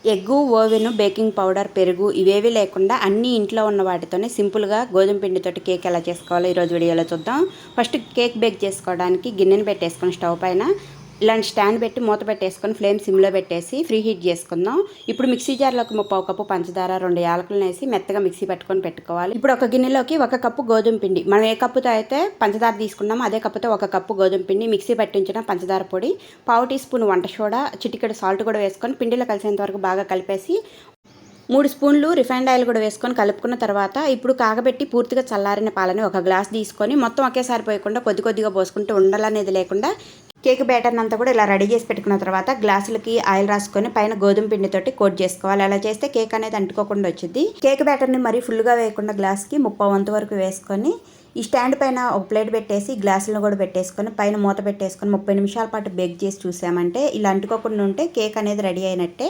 Egg, oven, baking powder, పెరుగు ఇవేవి లేకుండా అన్నీ ఇంట్లో ఉన్న వాటితోనే సింపుల్గా గోధుమ పిండితోటి కేక్ ఎలా చేసుకోవాలో ఈరోజు వీడియోలో చూద్దాం. ఫస్ట్ కేక్ బేక్ చేసుకోవడానికి గిన్నెను పెట్టేసుకొని స్టవ్ పైన ఇలాంటి స్టాండ్ పెట్టి మూత పెట్టేసుకొని ఫ్లేమ్ సిమ్లో పెట్టేసి ఫ్రీ హీట్ చేసుకుందాం. ఇప్పుడు మిక్సీ జార్లోకి 1/4 కప్పు పంచదార, 2 యాలకులను వేసి మెత్తగా మిక్సీ పెట్టుకోవాలి. ఇప్పుడు ఒక గిన్నెలోకి 1 కప్పు గోధుమ పిండి, మనం ఏ కప్పుతో అయితే పంచదార తీసుకున్నామో అదే కప్పుతో 1 కప్పు గోధుమ పిండి, మిక్సీ పట్టించిన పంచదార పొడి, 1/2 టీ స్పూన్ వంట సోడా, చిటికెడు సాల్ట్ కూడా వేసుకొని పిండిలో కలిసేంత వరకు బాగా కలిపేసి 3 స్పూన్లు రిఫైండ్ ఆయిల్ కూడా వేసుకొని కలుపుకున్న తర్వాత ఇప్పుడు కాగబెట్టి పూర్తిగా చల్లారిన పాలని 1 గ్లాస్ తీసుకొని మొత్తం ఒకేసారి పోయకుండా కొద్ది కొద్దిగా పోసుకుంటూ ఉండలనేది లేకుండా కేక్ బ్యాటర్ని అంతా కూడా ఇలా రెడీ చేసి పెట్టుకున్న తర్వాత గ్లాసులకి ఆయిల్ రాసుకొని పైన గోధుమ పిండితోటి కోట్ చేసుకోవాలి. అలా చేస్తే కేక్ అనేది అంటుకోకుండా వచ్చింది. కేక్ బ్యాటర్ని మరీ ఫుల్గా వేయకుండా గ్లాస్కి 30 వంతు వరకు వేసుకొని ఈ స్టాండ్ పైన ఒక ప్లేట్ పెట్టేసి గ్లాసులను కూడా పెట్టేసుకొని పైన మూత పెట్టేసుకొని 30 నిమిషాల పాటు బేక్ చేసి చూసామంటే ఇలా అంటుకోకుండా ఉంటే కేక్ అనేది రెడీ అయినట్టే.